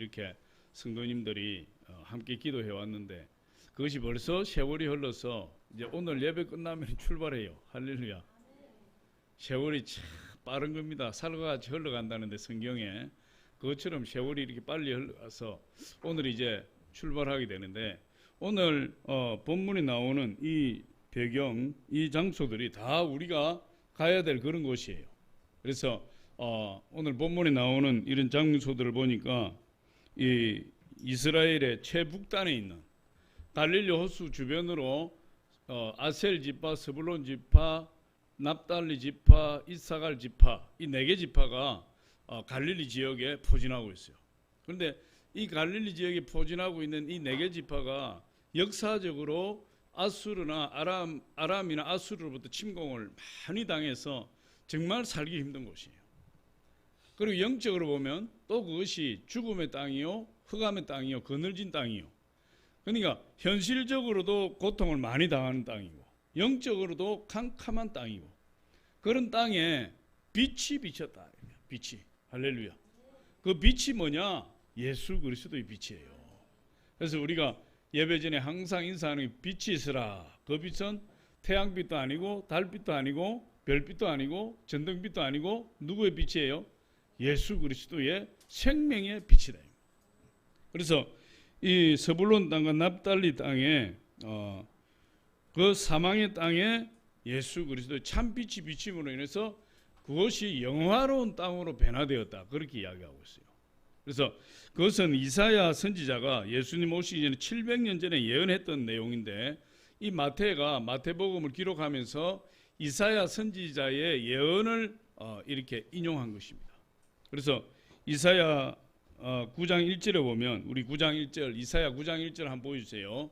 이렇게 성도님들이 함께 기도해 왔는데 그것이 벌써 세월이 흘러서 이제 오늘 예배 끝나면 출발해요. 할렐루야. 세월이 참 빠른 겁니다. 살같이 흘러간다는데 성경에 그것처럼 세월이 이렇게 빨리 흘러가서 오늘 이제 출발하게 되는데 오늘 본문에 나오는 이 배경, 이 장소들이 다 우리가 가야 될 그런 곳이에요. 그래서 오늘 본문에 나오는 이런 장소들을 보니까 이 이스라엘의 최북단에 있는 갈릴리 호수 주변으로 아셀 지파, 스불론 지파, 납달리 지파, 이사갈 지파 이 4개 지파가 갈릴리 지역에 포진하고 있어요. 그런데 이 갈릴리 지역에 포진하고 있는 이 4개 지파가 역사적으로 아수르나 아람이나 아수르로부터 침공을 많이 당해서 정말 살기 힘든 곳이에요. 그리고 영적으로 보면 또 그것이 죽음의 땅이요, 흑암의 땅이요, 그늘진 땅이요. 그러니까 현실적으로도 고통을 많이 당하는 땅이고 영적으로도 캄캄한 땅이고 그런 땅에 빛이 비쳤다. 빛이. 할렐루야. 그 빛이 뭐냐? 예수 그리스도의 빛이에요. 그래서 우리가 예배 전에 항상 인사하는 빛이 있으라. 그 빛은 태양빛도 아니고 달빛도 아니고 별빛도 아니고 전등빛도 아니고 누구의 빛이에요? 예수 그리스도의 생명의 빛이다. 그래서 이 스불론 땅과 납달리 땅에 그 사망의 땅에 예수 그리스도의 참빛이 비침으로 인해서 그것이 영화로운 땅으로 변화되었다. 그렇게 이야기하고 있어요. 그래서 그것은 이사야 선지자가 예수님 오시기 전에 700년 전에 예언했던 내용인데 이 마태가 마태복음을 기록하면서 이사야 선지자의 예언을 이렇게 인용한 것입니다. 그래서 이사야 9장 1절에 보면 우리 9장 1절 이사야 9장 1절 한번 보여주세요.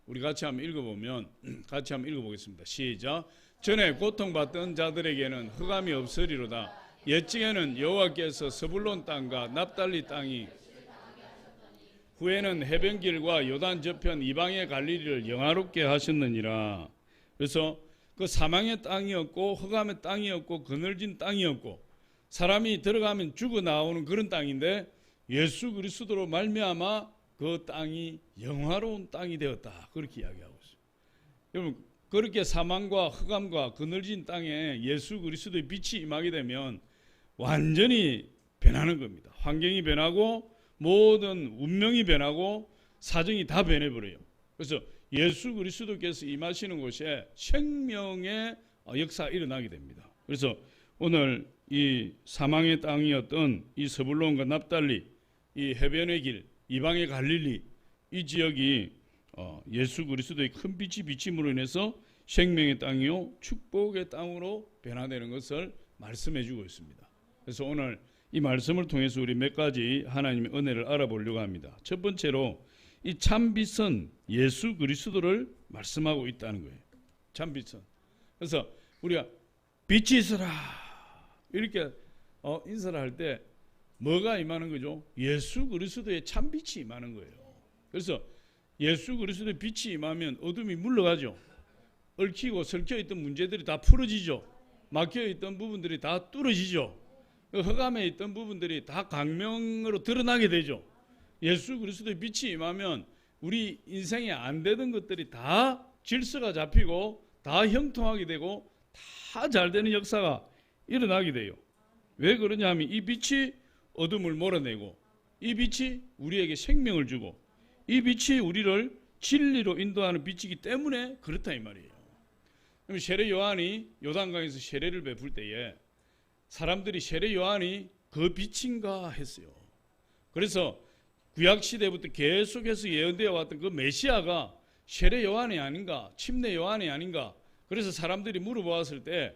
우리 같이 한번 읽어보면 같이 한번 읽어보겠습니다. 시작. 전에 고통받던 자들에게는 흑암이 없으리로다. 옛적에는 여호와께서 스불론 땅과 납달리 땅이 후에는 해변길과 요단 저편 이방의 갈릴리를 영화롭게 하셨느니라. 그래서 그 사망의 땅이었고 흑암의 땅이었고 그늘진 땅이었고 사람이 들어가면 죽어 나오는 그런 땅인데 예수 그리스도로 말미암아 그 땅이 영화로운 땅이 되었다. 그렇게 이야기하고 있어요. 여러분 그렇게 사망과 흑암과 그늘진 땅에 예수 그리스도의 빛이 임하게 되면 완전히 변하는 겁니다. 환경이 변하고 모든 운명이 변하고 사정이 다 변해버려요. 그래서 예수 그리스도께서 임하시는 곳에 생명의 역사가 일어나게 됩니다. 그래서 오늘 이 사망의 땅이었던 이 스불론과 납달리 이 해변의 길 이방의 갈릴리 이 지역이 예수 그리스도의 큰 빛이 비침으로 인해서 생명의 땅이요 축복의 땅으로 변화되는 것을 말씀해 주고 있습니다. 그래서 오늘 이 말씀을 통해서 우리 몇 가지 하나님의 은혜를 알아보려고 합니다. 첫 번째로 이 참빛은 예수 그리스도를 말씀하고 있다는 거예요. 참빛은. 그래서 우리가 빛이 있어라 이렇게 인사를 할 때 뭐가 임하는 거죠? 예수 그리스도의 참빛이 임하는 거예요. 그래서 예수 그리스도의 빛이 임하면 어둠이 물러가죠. 얽히고 설켜있던 문제들이 다 풀어지죠. 막혀있던 부분들이 다 뚫어지죠. 흑암에 있던 부분들이 다 광명으로 드러나게 되죠. 예수 그리스도의 빛이 임하면 우리 인생에 안 되던 것들이 다 질서가 잡히고 다 형통하게 되고 다 잘 되는 역사가 일어나게 돼요. 왜 그러냐 하면 이 빛이 어둠을 몰아내고 이 빛이 우리에게 생명을 주고 이 빛이 우리를 진리로 인도하는 빛이기 때문에 그렇다 이 말이에요. 그럼 세례 요한이 요단강에서 세례를 베풀 때에 사람들이 세례 요한이 그 빛인가 했어요. 그래서 구약시대부터 계속해서 예언되어 왔던 그 메시아가 세례 요한이 아닌가 침례 요한이 아닌가. 그래서 사람들이 물어보았을 때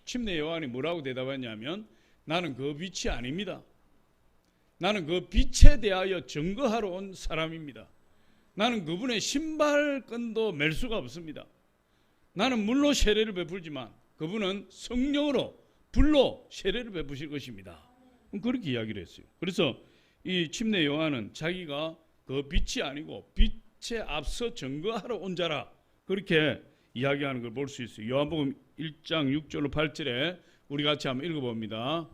침례 요한이 뭐라고 대답했냐면 나는 그 빛이 아닙니다. 나는 그 빛에 대하여 증거하러 온 사람입니다. 나는 그분의 신발끈도 맬 수가 없습니다. 나는 물로 세례를 베풀지만 그분은 성령으로 불로 세례를 베푸실 것입니다. 그렇게 이야기를 했어요. 그래서 이 침례 요한은 자기가 그 빛이 아니고 빛에 앞서 증거하러 온 자라 그렇게 이야기하는 걸 볼 수 있어요. 요한복음 1장 6절로 8절에 우리 같이 한번 읽어봅니다.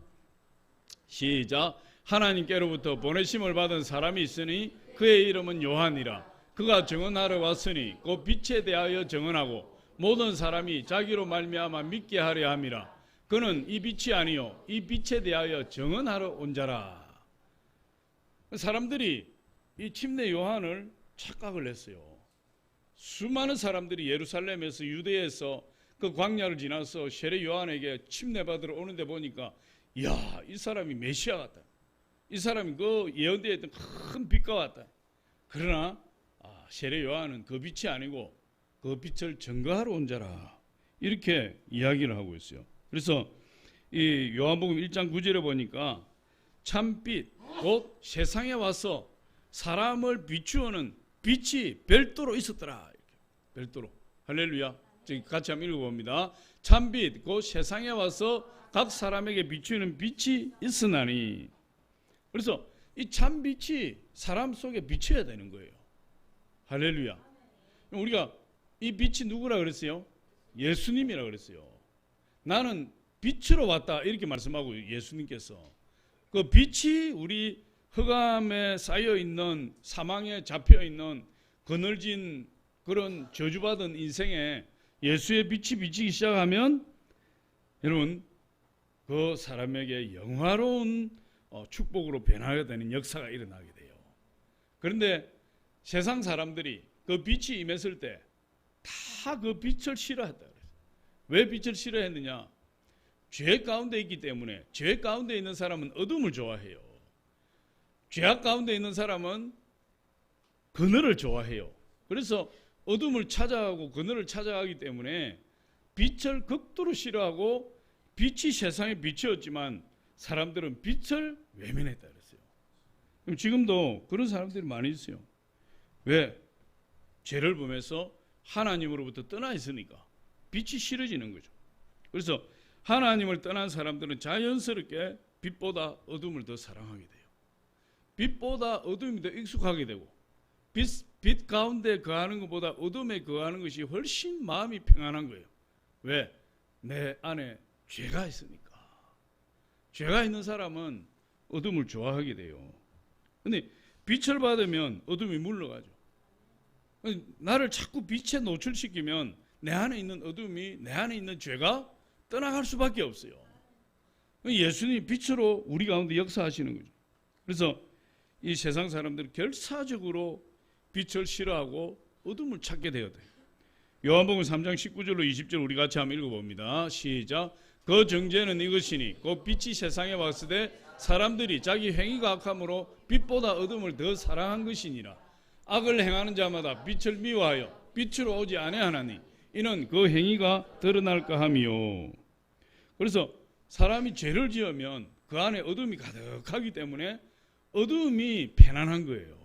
시작. 하나님께로부터 보내심을 받은 사람이 있으니 그의 이름은 요한이라. 그가 증언하러 왔으니 그 빛에 대하여 증언하고 모든 사람이 자기로 말미암아 믿게 하려 함이라. 그는 이 빛이 아니요 이 빛에 대하여 증언하러 온 자라. 사람들이 이 침례 요한을 착각을 했어요. 수많은 사람들이 예루살렘에서 유대에서 그 광야를 지나서 세례 요한에게 침례 받으러 오는데 보니까 이야, 이 사람이 메시아 같다. 이 사람이 그 예언되어 있던 큰 빛과 같다. 그러나 세례 요한은 그 빛이 아니고 그 빛을 증거하러 온 자라. 이렇게 이야기를 하고 있어요. 그래서 이 요한복음 1장 9절에 보니까 참빛 곧 세상에 와서 사람을 비추어는 빛이 별도로 있었더라. 이렇게. 별도로. 할렐루야. 같이 한번 읽어봅니다. 참빛 곧 세상에 와서 각 사람에게 비추는 빛이 있으나니. 그래서 이 참빛이 사람 속에 비춰야 되는 거예요. 할렐루야. 우리가 이 빛이 누구라 그랬어요? 예수님이라 그랬어요. 나는 빛으로 왔다 이렇게 말씀하고 예수님께서 그 빛이 우리 흑암에 쌓여 있는 사망에 잡혀 있는 그늘진 그런 저주받은 인생에 예수의 빛이 비치기 시작하면 여러분 그 사람에게 영화로운 축복으로 변화가 되는 역사가 일어나게 돼요. 그런데 세상 사람들이 그 빛이 임했을 때 다 그 빛을 싫어했다 그랬어요. 왜 빛을 싫어했느냐? 죄 가운데 있기 때문에. 죄 가운데 있는 사람은 어둠을 좋아해요. 죄악 가운데 있는 사람은 그늘을 좋아해요. 그래서 어둠을 찾아가고 그늘을 찾아가기 때문에 빛을 극도로 싫어하고 빛이 세상에 비추었지만 사람들은 빛을 외면했다 그랬어요. 그럼 지금도 그런 사람들이 많이 있어요. 왜? 죄를 범해서 하나님으로부터 떠나 있으니까 빛이 싫어지는 거죠. 그래서 하나님을 떠난 사람들은 자연스럽게 빛보다 어둠을 더 사랑하게 돼요. 빛보다 어둠이 더 익숙하게 되고 빛 가운데 거하는 것보다 어둠에 거하는 것이 훨씬 마음이 평안한 거예요. 왜? 내 안에 죄가 있으니까. 죄가 있는 사람은 어둠을 좋아하게 돼요. 근데 빛을 받으면 어둠이 물러가죠. 나를 자꾸 빛에 노출시키면 내 안에 있는 어둠이, 내 안에 있는 죄가 떠나갈 수밖에 없어요. 예수님이 빛으로 우리 가운데 역사하시는 거죠. 그래서 이 세상 사람들은 결사적으로 빛을 싫어하고 어둠을 찾게 되어야 돼요. 요한복음 3장 19절로 20절 우리 같이 한번 읽어봅니다. 시작. 그 정죄는 이것이니 곧 빛이 세상에 왔을 때 사람들이 자기 행위가 악함으로 빛보다 어둠을 더 사랑한 것이니라. 악을 행하는 자마다 빛을 미워하여 빛으로 오지 아니하나니 이는 그 행위가 드러날까 함이요. 그래서 사람이 죄를 지으면 그 안에 어둠이 가득하기 때문에 어둠이 편안한 거예요.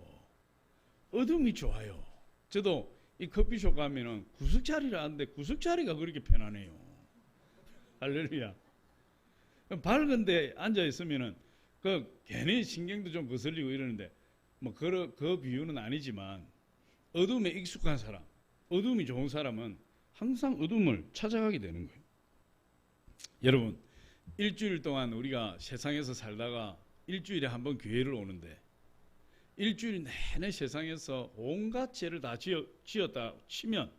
어둠이 좋아요. 저도 이 커피숍 가면은 구석자리를 하는데 구석자리가 그렇게 편안해요. 할렐루야. 밝은데 앉아 있으면은 그 괜히 신경도 좀 거슬리고 이러는데 뭐 그 비유는 아니지만 어둠에 익숙한 사람, 어둠이 좋은 사람은 항상 어둠을 찾아가게 되는 거예요. 여러분, 일주일 동안 우리가 세상에서 살다가 일주일에 한 번 교회를 오는데 일주일 내내 세상에서 온갖 죄를 다 지었다 치면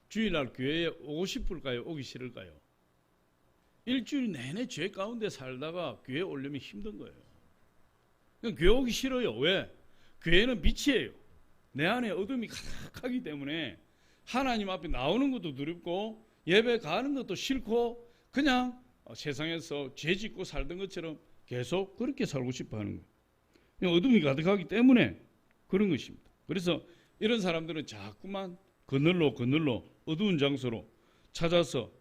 주일날 교회에 오고 싶을까요? 오기 싫을까요? 일주일 내내 죄 가운데 살다가 교회 오려면 힘든 거예요. 교회 오기 싫어요. 왜? 교회는 빛이에요. 내 안에 어둠이 가득하기 때문에 하나님 앞에 나오는 것도 두렵고 예배 가는 것도 싫고 그냥 세상에서 죄 짓고 살던 것처럼 계속 그렇게 살고 싶어 하는 거예요. 어둠이 가득하기 때문에 그런 것입니다. 그래서 이런 사람들은 자꾸만 그늘로 어두운 장소로 찾아서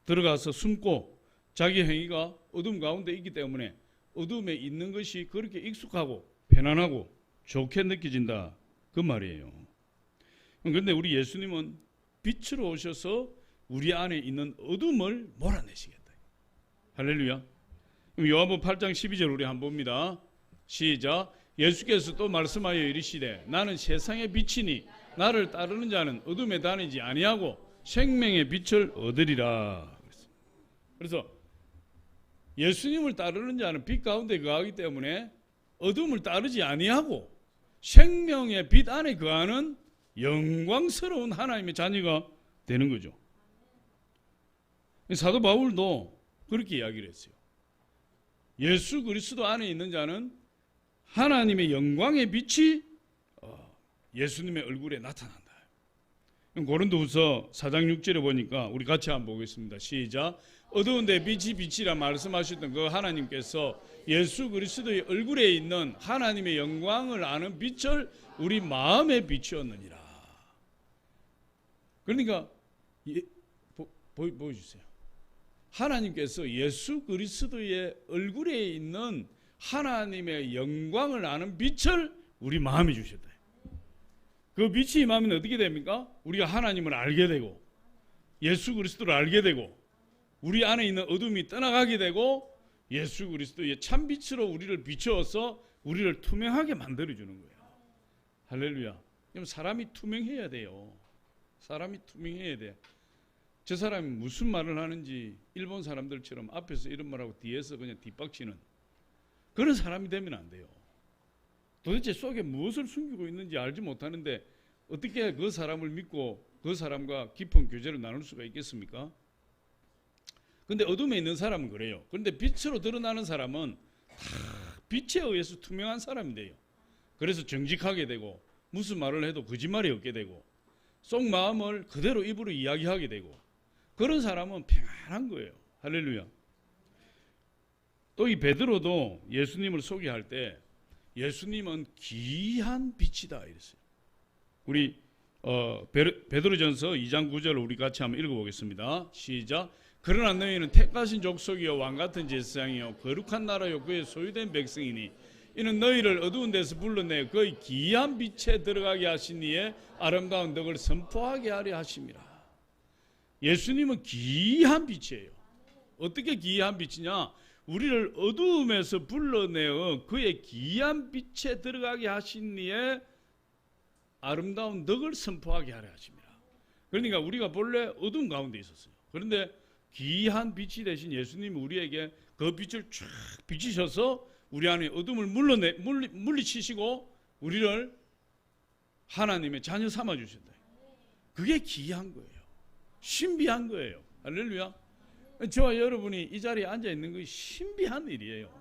들어가서 숨고 자기 행위가 어둠 가운데 있기 때문에 어둠에 있는 것이 그렇게 익숙하고 편안하고 좋게 느껴진다 그 말이에요. 그런데 우리 예수님은 빛으로 오셔서 우리 안에 있는 어둠을 몰아내시겠다. 할렐루야. 요한복음 8장 12절 우리 한번 봅니다. 시작. 예수께서 또 말씀하여 이르시되 나는 세상의 빛이니 나를 따르는 자는 어둠에 다니지 아니하고 생명의 빛을 얻으리라. 그래서 예수님을 따르는 자는 빛 가운데 거하기 때문에 어둠을 따르지 아니하고 생명의 빛 안에 거하는 영광스러운 하나님의 자녀가 되는 거죠. 사도 바울도 그렇게 이야기를 했어요. 예수 그리스도 안에 있는 자는 하나님의 영광의 빛이 예수님의 얼굴에 나타난다. 고린도후서 4장 6절에 보니까 우리 같이 한번 보겠습니다. 시작. 어두운데 빛이 빛이라 말씀하셨던 그 하나님께서 예수 그리스도의 얼굴에 있는 하나님의 영광을 아는 빛을 우리 마음에 비추었느니라. 그러니까 보여주세요. 하나님께서 예수 그리스도의 얼굴에 있는 하나님의 영광을 아는 빛을 우리 마음에 주셨다. 그 빛이 임하면 어떻게 됩니까? 우리가 하나님을 알게 되고 예수 그리스도를 알게 되고 우리 안에 있는 어둠이 떠나가게 되고 예수 그리스도의 참빛으로 우리를 비추어서 우리를 투명하게 만들어주는 거예요. 할렐루야. 그럼 사람이 투명해야 돼요. 사람이 투명해야 돼. 저 사람이 무슨 말을 하는지 일본 사람들처럼 앞에서 이런 말하고 뒤에서 그냥 뒷박치는 그런 사람이 되면 안 돼요. 도대체 속에 무엇을 숨기고 있는지 알지 못하는데 어떻게 그 사람을 믿고 그 사람과 깊은 교제를 나눌 수가 있겠습니까? 근데 어둠에 있는 사람은 그래요. 그런데 빛으로 드러나는 사람은 다 빛에 의해서 투명한 사람이 돼요. 그래서 정직하게 되고 무슨 말을 해도 거짓말이 없게 되고 속 마음을 그대로 입으로 이야기하게 되고 그런 사람은 평안한 거예요. 할렐루야. 또 이 베드로도 예수님을 소개할 때 예수님은 귀한 빛이다 이랬어요. 우리 베드로전서 2장 9절을 우리 같이 한번 읽어보겠습니다. 시작. 그러나 너희는 택하신 족속이요 왕같은 제사장이요 거룩한 나라요 그의 소유된 백성이니 이는 너희를 어두운 데서 불러내 그의 귀한 빛에 들어가게 하신 이의 아름다운 덕을 선포하게 하려 하심이라. 예수님은 귀한 빛이에요. 어떻게 귀한 빛이냐? 우리를 어두움에서 불러내어 그의 귀한 빛에 들어가게 하신 이의 아름다운 덕을 선포하게 하려 하십니다. 그러니까 우리가 본래 어두운 가운데 있었어요. 그런데 귀한 빛이 되신 예수님이 우리에게 그 빛을 쫙 비치셔서 우리 안에 어둠을 물리치시고 우리를 하나님의 자녀 삼아 주신다. 그게 귀한 거예요. 신비한 거예요. 할렐루야. 저와 여러분이 이 자리에 앉아 있는 것이 신비한 일이에요.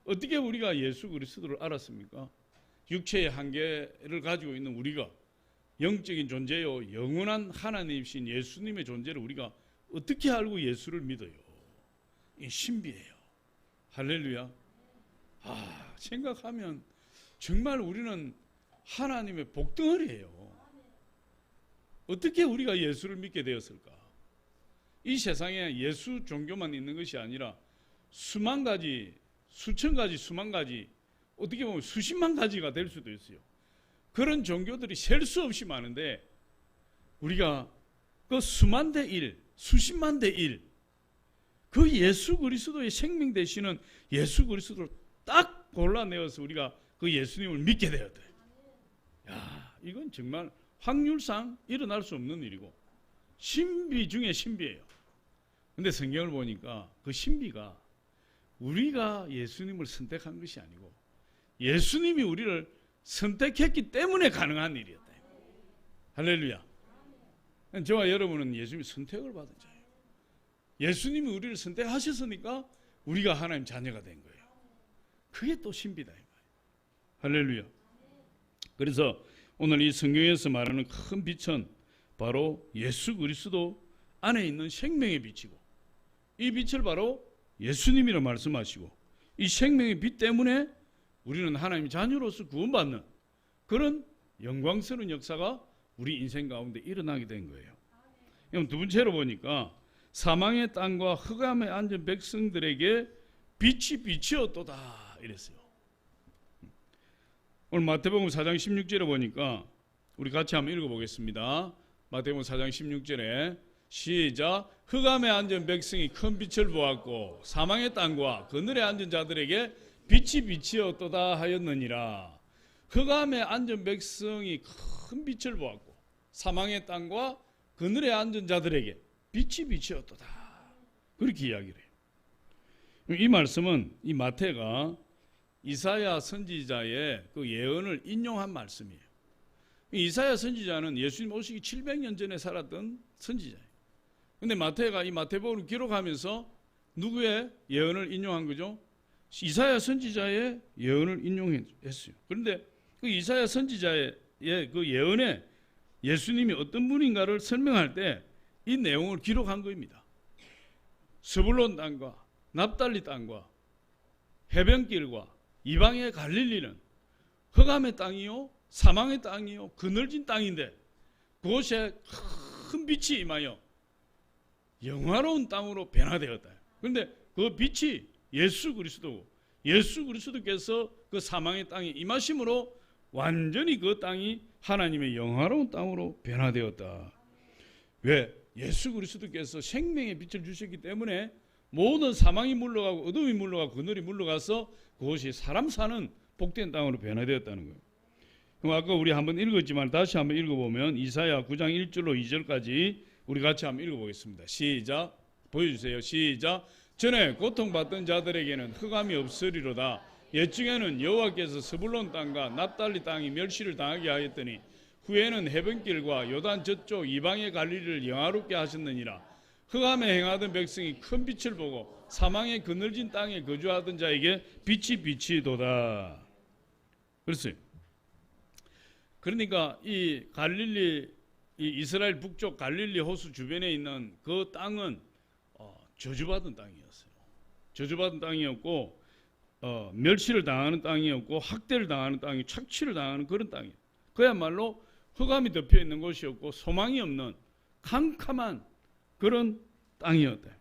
어떻게 우리가 예수 그리스도를 알았습니까? 육체의 한계를 가지고 있는 우리가 영적인 존재요 영원한 하나님이신 예수님의 존재를 우리가 어떻게 알고 예수를 믿어요? 이 신비해요. 할렐루야. 생각하면 정말 우리는 하나님의 복덩어리예요. 어떻게 우리가 예수를 믿게 되었을까? 이 세상에 예수 종교만 있는 것이 아니라 수만 가지, 수천 가지, 수만 가지, 어떻게 보면 수십만 가지가 될 수도 있어요. 그런 종교들이 셀 수 없이 많은데 우리가 그 수만 대 일, 수십만 대 일, 그 예수 그리스도의 생명 되시는 예수 그리스도를 딱 골라내어서 우리가 그 예수님을 믿게 되었대. 야, 이건 정말 확률상 일어날 수 없는 일이고 신비 중에 신비예요. 근데 성경을 보니까 그 신비가 우리가 예수님을 선택한 것이 아니고 예수님이 우리를 선택했기 때문에 가능한 일이었다. 할렐루야. 저와 여러분은 예수님이 선택을 받은 자예요. 예수님이 우리를 선택하셨으니까 우리가 하나님 자녀가 된 거예요. 그게 또 신비다. 할렐루야. 그래서 오늘 이 성경에서 말하는 큰 빛은 바로 예수 그리스도 안에 있는 생명의 빛이고 이 빛을 바로 예수님이라 말씀하시고 이 생명의 빛 때문에 우리는 하나님의 자녀로서 구원받는 그런 영광스러운 역사가 우리 인생 가운데 일어나게 된 거예요. 그럼 두 번째로 보니까 사망의 땅과 흑암에 앉은 백성들에게 빛이 비치었도다 이랬어요. 오늘 마태복음 4장 16절에 보니까 우리 같이 한번 읽어보겠습니다. 마태복음 4장 16절에 시작. 흑암에 앉은 백성이 큰 빛을 보았고 사망의 땅과 그늘에 앉은 자들에게 빛이 비치었도다 하였느니라. 흑암에 앉은 백성이 큰 빛을 보았고 사망의 땅과 그늘에 앉은 자들에게 빛이 비치었도다. 그렇게 이야기를 해요. 이 말씀은 이 마태가 이사야 선지자의 그 예언을 인용한 말씀이에요. 이사야 선지자는 예수님 오시기 700년 전에 살았던 선지자예요. 근데 마태가 이 마태복음을 기록하면서 누구의 예언을 인용한 거죠? 이사야 선지자의 예언을 인용했어요. 그런데 그 이사야 선지자의 그 예언에 예수님이 어떤 분인가를 설명할 때 이 내용을 기록한 겁니다. 스불론 땅과 납달리 땅과 해변길과 이방의 갈릴리는 흑암의 땅이요 사망의 땅이요 그늘진 땅인데 그곳에 큰 빛이 임하여 영화로운 땅으로 변화되었다. 그런데 그 빛이 예수 그리스도고 예수 그리스도께서 그 사망의 땅에 임하심으로 완전히 그 땅이 하나님의 영화로운 땅으로 변화되었다. 왜? 예수 그리스도께서 생명의 빛을 주셨기 때문에 모든 사망이 물러가고 어둠이 물러가고 그늘이 물러가서 그것이 사람 사는 복된 땅으로 변화되었다는 거예요. 그럼 아까 우리 한번 읽었지만 다시 한번 읽어보면 이사야 9장 1절로 2절까지 우리 같이 한번 읽어보겠습니다. 시작. 보여주세요. 시작. 전에 고통받던 자들에게는 흑암이 없으리로다. 옛중에는 여호와께서 스불론 땅과 납달리 땅이 멸시를 당하게 하였더니 후에는 해변길과 요단 저쪽 이방의 갈릴리를 영화롭게 하셨느니라. 흑암에 행하던 백성이 큰 빛을 보고 사망의 그늘진 땅에 거주하던 자에게 빛이 비치도다. 그랬어요. 그러니까 이 갈릴리, 이 이스라엘 북쪽 갈릴리 호수 주변에 있는 그 땅은 저주받은 땅이었어요. 저주받은 땅이었고 멸시를 당하는 땅이었고 학대를 당하는 땅이 착취를 당하는 그런 땅이에요. 그야말로 흑암이 덮여 있는 곳이었고 소망이 없는 캄캄한 그런 땅이었다.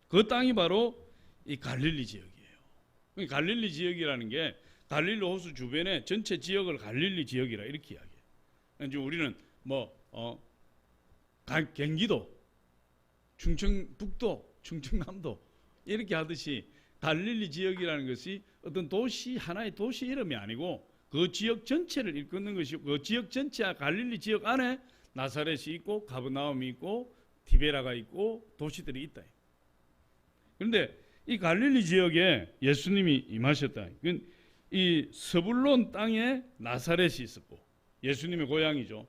그 땅이 바로 이 갈릴리 지역이에요. 갈릴리 지역이라는 게 갈릴리 호수 주변의 전체 지역을 갈릴리 지역이라 이렇게 이야기해요. 이제 우리는 경기도, 충청북도, 충청남도 이렇게 하듯이 갈릴리 지역이라는 것이 어떤 도시 하나의 도시 이름이 아니고 그 지역 전체를 일컫는 것이고 그 지역 전체와 갈릴리 지역 안에 나사렛이 있고 가브나움이 있고 디베라가 있고 도시들이 있다. 그런데 이 갈릴리 지역에 예수님이 임하셨다. 이 스불론 땅에 나사렛이 있었고 예수님의 고향이죠.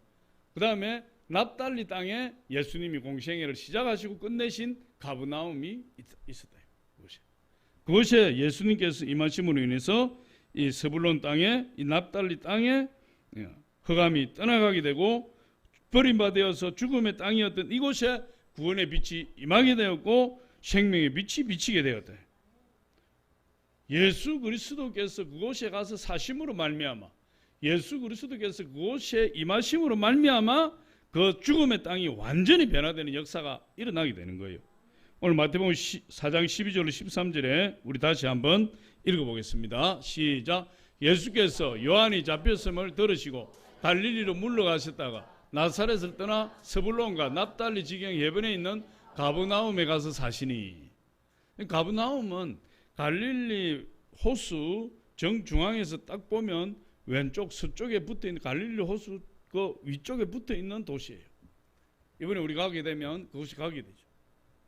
그 다음에 납달리 땅에 예수님이 공생애를 시작하시고 끝내신 가브나움이 있었다. 그것에 예수님께서 임하심으로 인해서 이 스불론 땅에 이 납달리 땅에 흑암이 떠나가게 되고 버림받아서 죽음의 땅이었던 이곳에 구원의 빛이 임하게 되었고 생명의 빛이 비치게 되었다. 예수 그리스도께서 그곳에 가서 사심으로 말미암아 예수 그리스도께서 그곳에 임하심으로 말미암아 그 죽음의 땅이 완전히 변화되는 역사가 일어나게 되는 거예요. 오늘 마태복음 4장 12절로 13절에 우리 다시 한번 읽어보겠습니다. 시작. 예수께서 요한이 잡혔음을 들으시고 갈릴리로 물러가셨다가 나사렛을 떠나 스불론과 납달리 지경 해변에 있는 가브나움에 가서 사시니. 가브나움은 갈릴리 호수 정중앙에서 딱 보면 왼쪽 서쪽에 붙어있는 갈릴리 호수 그 위쪽에 붙어있는 도시예요. 이번에 우리 가게 되면 그곳이 가게 되죠.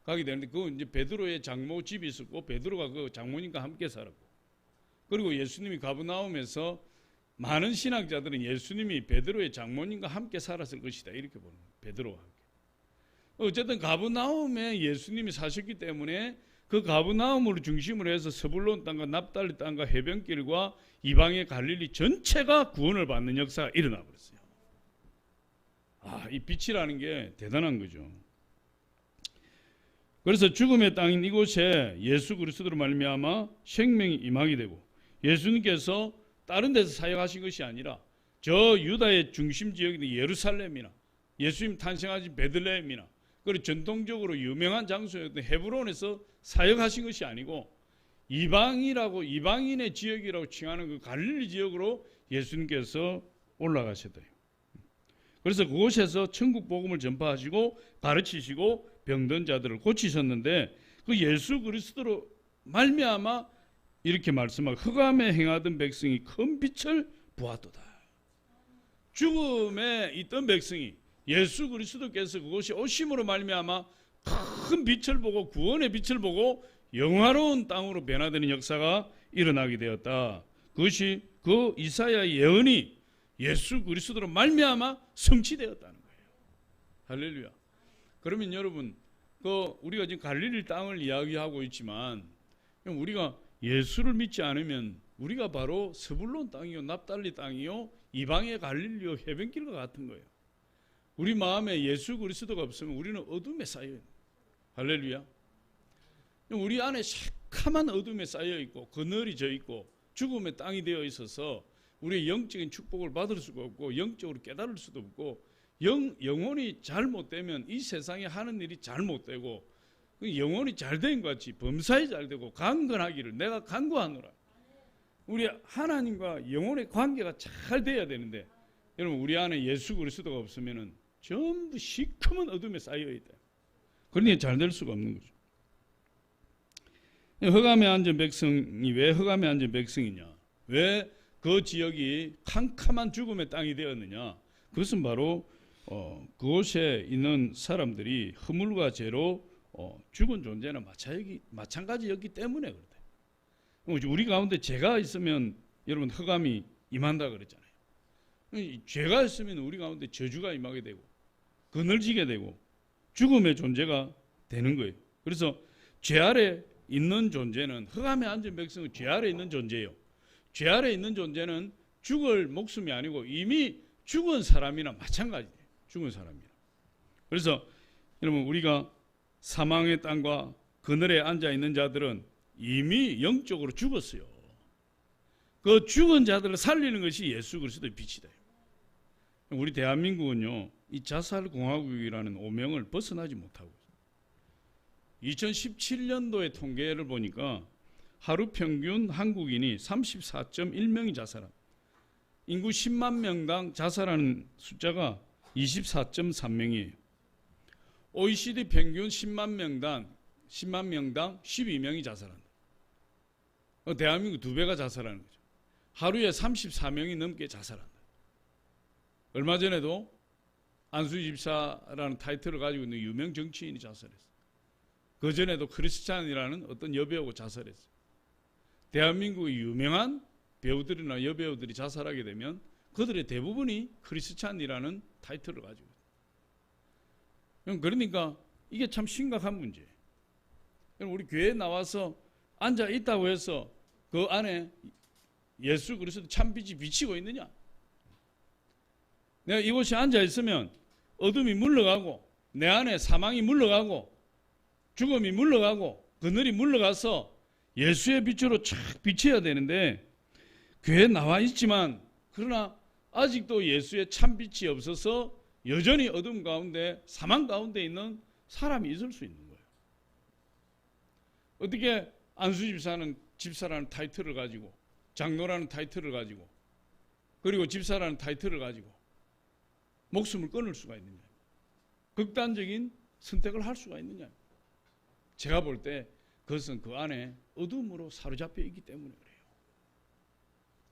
가게 되는데 그 이제 베드로의 장모 집이 있었고 베드로가 그 장모님과 함께 살았고 그리고 예수님이 가브나움에서 많은 신학자들은 예수님이 베드로의 장모님과 함께 살았을 것이다 이렇게 보는 거예요. 베드로와 함께. 어쨌든 가브나움에 예수님이 사셨기 때문에 그 가브나움으로 중심으로 해서 스불론 땅과 납달리 땅과 해변길과 이방의 갈릴리 전체가 구원을 받는 역사가 일어나 버렸어요. 이 빛이라는 게 대단한 거죠. 그래서 죽음의 땅인 이곳에 예수 그리스도로 말미암아 생명이 임하게 되고 예수님께서 다른 데서 사역하신 것이 아니라 저 유다의 중심 지역인 예루살렘이나 예수님 탄생하신 베들레헴이나 그리고 전통적으로 유명한 장소였던 헤브론에서 사역하신 것이 아니고 이방인의 지역이라고 칭하는 그 갈릴리 지역으로 예수님께서 올라가셨다. 그래서 그곳에서 천국 복음을 전파하시고 가르치시고 병든 자들을 고치셨는데 그 예수 그리스도로 말미암아 이렇게 말씀하고 흑암에 행하던 백성이 큰 빛을 보았도다. 죽음에 있던 백성이 예수 그리스도께서 그것이 오심으로 말미암아 큰 빛을 보고 구원의 빛을 보고 영화로운 땅으로 변화되는 역사가 일어나게 되었다. 그것이 그 이사야의 예언이 예수 그리스도로 말미암아 성취되었다는 거예요. 할렐루야. 그러면 여러분, 우리가 지금 갈릴리 땅을 이야기하고 있지만 우리가 예수를 믿지 않으면 우리가 바로 스불론 땅이요 납달리 땅이요 이방의 갈릴리요 해변길과 같은 거예요. 우리 마음에 예수 그리스도가 없으면 우리는 어둠에 쌓여요. 할렐루야. 우리 안에 새카만 어둠에 쌓여 있고 그늘이 져 있고 죽음의 땅이 되어 있어서 우리의 영적인 축복을 받을 수가 없고 영적으로 깨달을 수도 없고 영혼이 잘못되면 이 세상에 하는 일이 잘못되고 영혼이 잘된 것 같이 범사에 잘되고 강건하기를 내가 간구하노라. 우리 하나님과 영혼의 관계가 잘 돼야 되는데 여러분 우리 안에 예수 그리스도가 없으면 전부 시커먼 어둠에 쌓여 있다. 그러니 잘 될 수가 없는 거죠. 흑암에 앉은 백성이 왜 흑암에 앉은 백성이냐? 왜 그 지역이 캄캄한 죽음의 땅이 되었느냐? 그것은 바로 그곳에 있는 사람들이 허물과 죄로 죽은 존재나 마찬가지였기 때문에 그렇다. 우리 가운데 죄가 있으면 여러분 흑암이 임한다 그랬잖아요. 죄가 있으면 우리 가운데 저주가 임하게 되고 그늘지게 되고 죽음의 존재가 되는 거예요. 그래서 죄 아래 있는 존재는 흑암에 앉은 백성은 죄 아래 있는 존재예요. 죄 아래 있는 존재는 죽을 목숨이 아니고 이미 죽은 사람이나 마찬가지예요. 죽은 사람이나. 그래서 여러분 우리가 사망의 땅과 그늘에 앉아 있는 자들은 이미 영적으로 죽었어요. 그 죽은 자들을 살리는 것이 예수 그리스도의 빛이다. 우리 대한민국은요, 이 자살공화국이라는 오명을 벗어나지 못하고 있어요. 2017년도의 통계를 보니까 하루 평균 한국인이 34.1명이 자살합니다. 인구 10만 명당 자살하는 숫자가 24.3명이에요. OECD 평균 10만 명당 12명이 자살한다. 대한민국 2배가 자살하는 거죠. 하루에 34명이 넘게 자살한다. 얼마 전에도 안수 집사라는 타이틀을 가지고 있는 유명 정치인이 자살했어요. 그 전에도 크리스찬이라는 어떤 여배우가 자살했어요. 대한민국의 유명한 배우들이나 여배우들이 자살하게 되면 그들의 대부분이 크리스찬이라는 타이틀을 가지고 있어요. 그러니까 이게 참 심각한 문제예요. 우리 교회에 나와서 앉아 있다고 해서 그 안에 예수 그리스도 참빛이 비치고 있느냐? 내가 이곳에 앉아 있으면 어둠이 물러가고 내 안에 사망이 물러가고 죽음이 물러가고 그늘이 물러가서 예수의 빛으로 쫙 비쳐야 되는데 교회에 나와 있지만 그러나 아직도 예수의 참빛이 없어서 여전히 어둠 가운데 사망 가운데 있는 사람이 있을 수 있는 거예요. 어떻게 안수 집사라는 타이틀을 가지고 장로라는 타이틀을 가지고 그리고 집사라는 타이틀을 가지고 목숨을 끊을 수가 있느냐? 극단적인 선택을 할 수가 있느냐? 제가 볼 때 그것은 그 안에 어둠으로 사로잡혀 있기 때문에 그래요.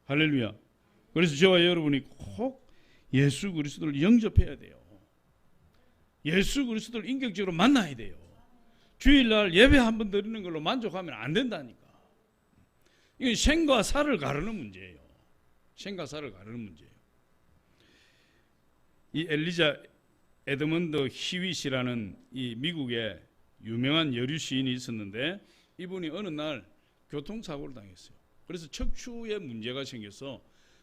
할렐루야. 그래서 저와 여러분이 꼭 예수 그리스도를 영접해야 돼요. 예수 그리스도를 인격적으로 만나야 돼요. 주일날 예배 한번 드리는 걸로 만족하면 안 된다니까. 이건 생과 사를 가르는 문제예요. 생과 사를 가르는 문제예요. 이 엘리자 에드먼드 히윗이라는 이 미국의 유명한 여류 시인이 있었는데 이분이 어느 날 교통사고를 당했어요. 그래서 척추에 문제가 생겨서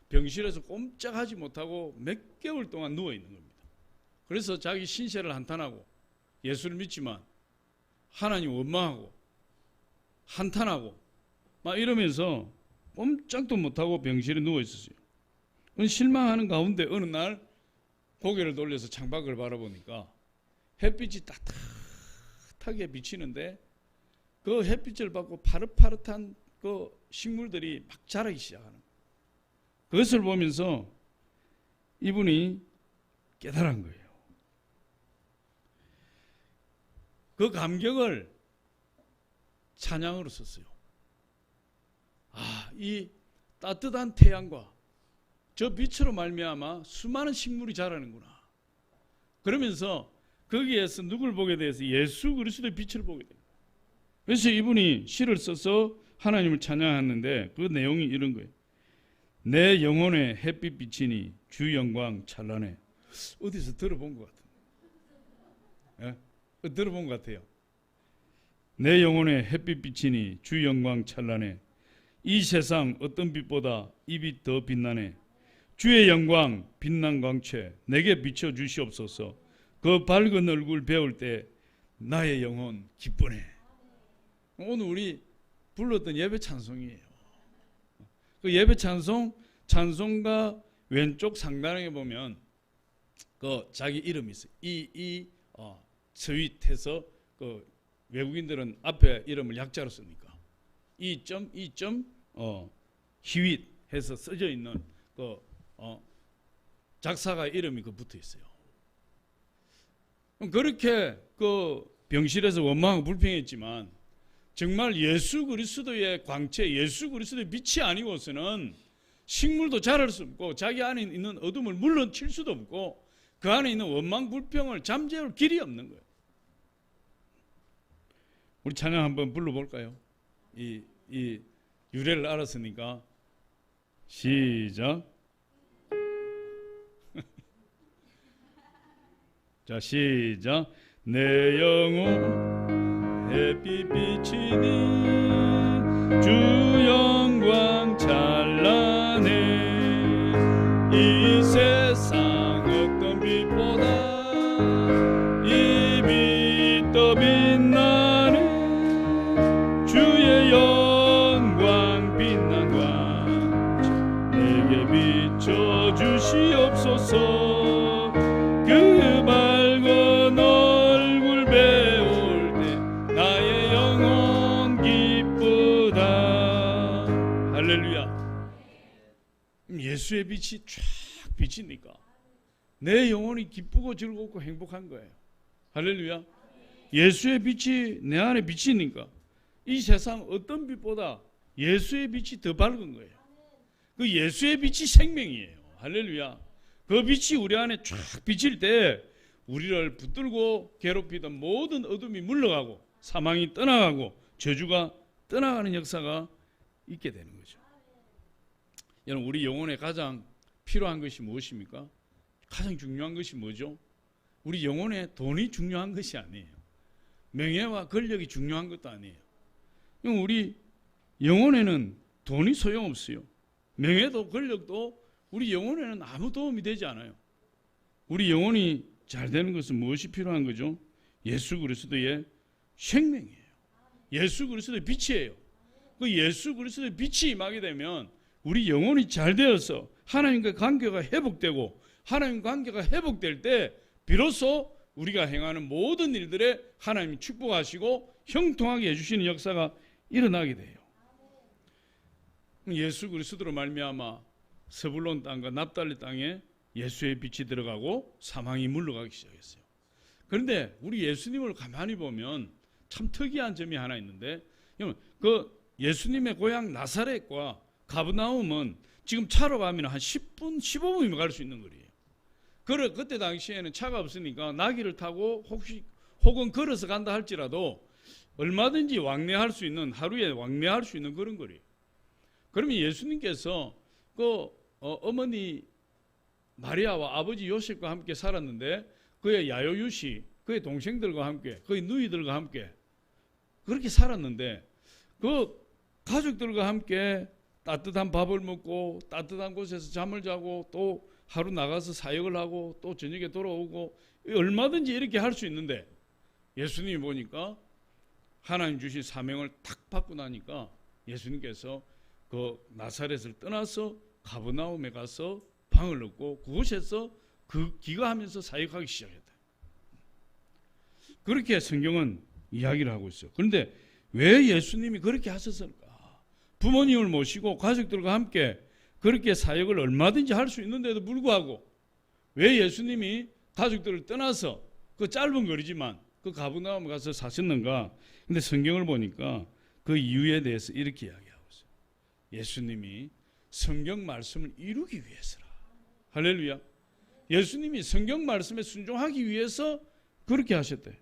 병실에서 꼼짝하지 못하고 몇 개월 동안 누워 있는 겁니다. 그래서 자기 신세를 한탄하고 예수를 믿지만 하나님 원망하고 한탄하고 막 이러면서 꼼짝도 못하고 병실에 누워 있었어요. 실망하는 가운데 어느 날 고개를 돌려서 창밖을 바라보니까 햇빛이 따뜻하게 비치는데 그 햇빛을 받고 파릇파릇한 그 식물들이 막 자라기 시작하는 거예요. 그것을 보면서 이분이 깨달은 거예요. 그 감격을 찬양으로 썼어요. 이 따뜻한 태양과 저 빛으로 말미암아 수많은 식물이 자라는구나. 그러면서 거기에서 누굴 보게 돼서 예수 그리스도의 빛을 보게 됩니다. 그래서 이분이 시를 써서 하나님을 찬양하는데 그 내용이 이런 거예요. 내 영혼에 햇빛 비치니 주 영광 찬란해. 어디서 들어본 것 같아요. 예? 들어본 것 같아요. 내 영혼에 햇빛 비치니 주 영광 찬란해. 이 세상 어떤 빛보다 이 빛 더 빛나네. 주의 영광 빛난 광채 내게 비춰 주시옵소서. 그 밝은 얼굴 배울 때 나의 영혼 기쁘네. 오늘 우리 불렀던 예배 찬송이에요. 그 예배 찬송가 왼쪽 상단에 보면 그 자기 이름이 있어요. 스윗해서 그 외국인들은 앞에 이름을 약자로 쓰니까 히윗 해서 써져 있는 그 작사가 이름이 그 붙어 있어요. 그렇게 그 병실에서 원망하고 불평했지만 정말 예수 그리스도의 광채, 예수 그리스도의 빛이 아니고서는 식물도 자랄 수 없고 자기 안에 있는 어둠을 물러칠 수도 없고 그 안에 있는 원망 불평을 잠재울 길이 없는 거예요. 우리 찬양 한번 불러볼까요? 이 유래를 알았으니까 시작. 자, 시작. 내 영혼 햇빛 비치니 주 영광 찬란해. 이 세상 어떤 빛보다 이 빛 더 빛나네. 주의 영광 빛난 광채 내게 비춰 주시옵소서. 그 밝은 얼굴 배울 때 나의 영혼 기쁘다. 할렐루야. 예수의 빛이 쫙 비치니까 내 영혼이 기쁘고 즐겁고 행복한 거예요. 할렐루야. 예수의 빛이 내 안에 비치니까 이 세상 어떤 빛보다 예수의 빛이 더 밝은 거예요. 그 예수의 빛이 생명이에요. 할렐루야. 그 빛이 우리 안에 쫙 비칠 때 우리를 붙들고 괴롭히던 모든 어둠이 물러가고 사망이 떠나가고 저주가 떠나가는 역사가 있게 되는 거죠. 여러분, 우리 영혼에 가장 필요한 것이 무엇입니까? 가장 중요한 것이 뭐죠? 우리 영혼에 돈이 중요한 것이 아니에요. 명예와 권력이 중요한 것도 아니에요. 우리 영혼에는 돈이 소용없어요. 명예도 권력도 우리 영혼에는 아무 도움이 되지 않아요. 우리 영혼이 잘 되는 것은 무엇이 필요한 거죠? 예수 그리스도의 생명이에요. 예수 그리스도의 빛이에요. 그 예수 그리스도의 빛이 임하게 되면 우리 영혼이 잘 되어서 하나님과 관계가 회복되고 하나님과 관계가 회복될 때 비로소 우리가 행하는 모든 일들에 하나님이 축복하시고 형통하게 해주시는 역사가 일어나게 돼요. 예수 그리스도로 말미암아 스불론 땅과 납달리 땅에 예수의 빛이 들어가고 사망이 물러가기 시작했어요. 그런데 우리 예수님을 가만히 보면 참 특이한 점이 하나 있는데, 그 예수님의 고향 나사렛과 가브나움은 지금 차로 가면 한 10분, 15분이면 갈 수 있는 거리예요. 그때 당시에는 차가 없으니까 나귀를 타고 혹은 걸어서 간다 할지라도 얼마든지 왕래할 수 있는, 하루에 왕래할 수 있는 그런 거리예요. 그러면 예수님께서 어머니 마리아와 아버지 요셉과 함께 살았는데 그의 야요유시, 그의 동생들과 함께, 그의 누이들과 함께 그렇게 살았는데 그 가족들과 함께 따뜻한 밥을 먹고 따뜻한 곳에서 잠을 자고 또 하루 나가서 사역을 하고 또 저녁에 돌아오고 얼마든지 이렇게 할 수 있는데 예수님이 보니까 하나님 주신 사명을 탁 받고 나니까 예수님께서 그 나사렛을 떠나서 가버나움에 가서 방을 얻고 그곳에서 기거하면서 사역하기 시작했다. 그렇게 성경은 이야기를 하고 있어요. 그런데 왜 예수님이 그렇게 하셨을까? 부모님을 모시고 가족들과 함께 그렇게 사역을 얼마든지 할 수 있는데도 불구하고 왜 예수님이 가족들을 떠나서 그 짧은 거리지만 그 가버나움에 가서 사셨는가? 근데 성경을 보니까 그 이유에 대해서 이렇게 이야기하고 있어요. 예수님이 성경 말씀을 이루기 위해서라. 할렐루야. 예수님이 성경 말씀에 순종하기 위해서 그렇게 하셨대.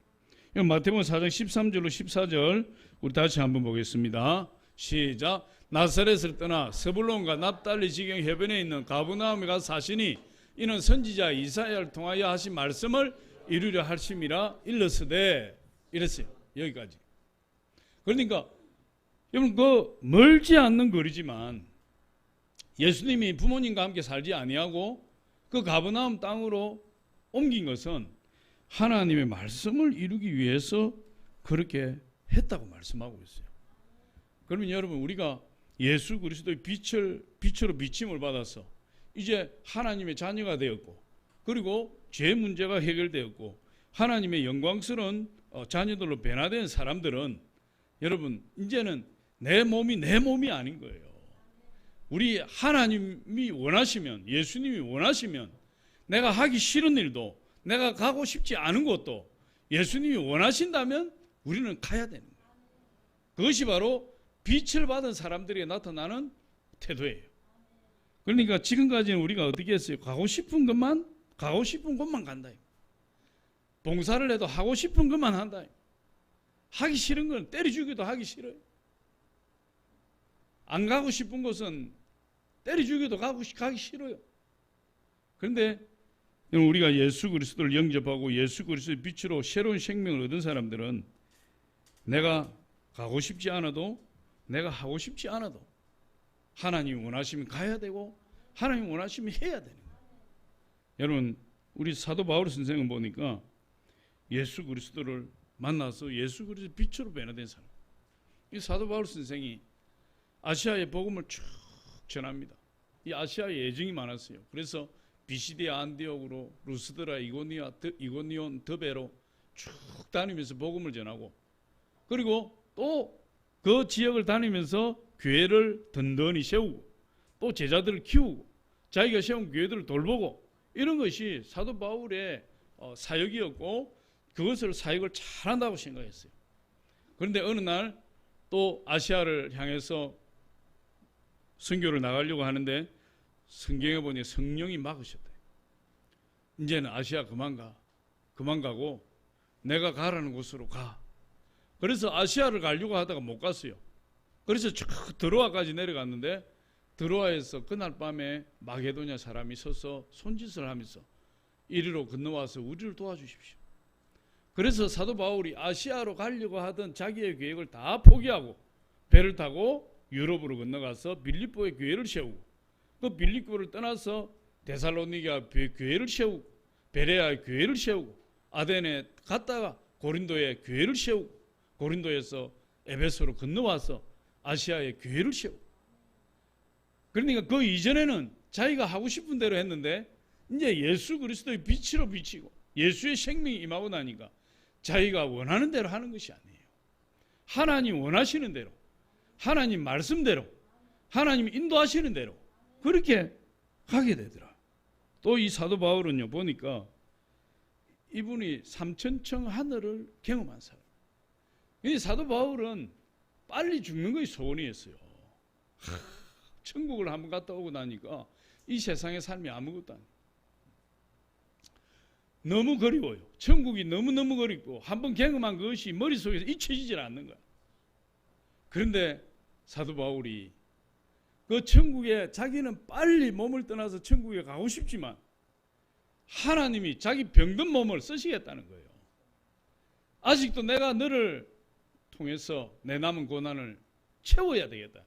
마태복음 4장 13절로 14절 우리 다시 한번 보겠습니다. 시작. 나사렛을 떠나 스불론과 납달리 지경 해변에 있는 가버나움에 가서 사시니 이는 선지자 이사야를 통하여 하신 말씀을 이루려 하심이라 일렀으되 이랬어요. 여기까지. 그러니까 여러분 그 멀지 않는 거리지만 예수님이 부모님과 함께 살지 아니하고 그 가버나움 땅으로 옮긴 것은 하나님의 말씀을 이루기 위해서 그렇게 했다고 말씀하고 있어요. 그러면 여러분 우리가 예수 그리스도의 빛으로 비침을 받아서 이제 하나님의 자녀가 되었고 되었고 죄 문제가 해결되었고 하나님의 영광스러운 자녀들로 변화된 사람들은 여러분 이제는 내 몸이 아닌 거예요. 우리 하나님이 원하시면 예수님이 원하시면 내가 하기 싫은 일도 내가 가고 싶지 않은 곳도 예수님이 원하신다면 우리는 가야 되는 거예요. 그것이 바로 빛을 받은 사람들에게 나타나는 태도예요. 그러니까 지금까지는 우리가 어떻게 했어요? 가고 싶은 곳만 간다. 봉사를 해도 하고 싶은 것만 한다. 하기 싫은 건 때려 죽여도 하기 싫어요. 안 가고 싶은 곳은 때려 죽여도 가기 싫어요. 그런데 우리가 예수 그리스도를 영접하고 예수 그리스도의 빛으로 새로운 생명을 얻은 사람들은 내가 가고 싶지 않아도 내가 하고 싶지 않아도 하나님이 원하시면 가야 되고 하나님이 원하시면 해야 되는 거예요. 여러분 우리 사도 바울 선생은 보니까 예수 그리스도를 만나서 예수 그리스도의 빛으로 변화된 사람. 이 사도 바울 선생이 아시아의 복음을 쭉 전합니다. 이 아시아에 애정이 많았어요. 그래서 비시디아 안디옥으로 루스드라 이고니온 더베로 쭉 다니면서 복음을 전하고 그리고 또 그 지역을 다니면서 교회를 든든히 세우고 또 제자들을 키우고 자기가 세운 교회들을 돌보고 이런 것이 사도 바울의 사역이었고 그것을 사역을 잘한다고 생각했어요. 그런데 어느 날 또 아시아를 향해서 선교를 나가려고 하는데 성경에 보니 성령이 막으셨대. 이제는 아시아 그만 가고 내가 가라는 곳으로 가. 그래서 아시아를 가려고 하다가 못 갔어요. 그래서 쭉 드로아까지 내려갔는데 드로아에서 그날 밤에 마게도냐 사람이 서서 손짓을 하면서 이리로 건너와서 우리를 도와주십시오. 그래서 사도 바울이 아시아로 가려고 하던 자기의 계획을 다 포기하고 배를 타고 유럽으로 건너가서 빌립보의 교회를 세우고 그 빌립보를 떠나서 데살로니가 교회를 세우고 베레아의 교회를 세우고 아덴에 갔다가 고린도의 교회를 세우고 고린도에서 에베소로 건너와서 아시아의 교회를 세우고 그러니까 그 이전에는 자기가 하고 싶은 대로 했는데 이제 예수 그리스도의 빛으로 비치고 예수의 생명이 임하고 나니까 자기가 원하는 대로 하는 것이 아니에요. 하나님 원하시는 대로 하나님 말씀대로 하나님이 인도하시는 대로 그렇게 가게 되더라. 또 이 사도 바울은요 보니까 이분이 삼천청 하늘을 경험한 사람. 이 사도 바울은 빨리 죽는 것이 소원이었어요. 천국을 한번 갔다 오고 나니까 이 세상의 삶이 아무것도 아니에요. 너무 그리워요. 천국이 너무너무 그립고 한번 경험한 것이 머릿속에서 잊혀지질 않는 거야. 그런데 사도 바울이 그 천국에 자기는 빨리 몸을 떠나서 천국에 가고 싶지만 하나님이 자기 병든 몸을 쓰시겠다는 거예요. 아직도 내가 너를 통해서 내 남은 고난을 채워야 되겠다.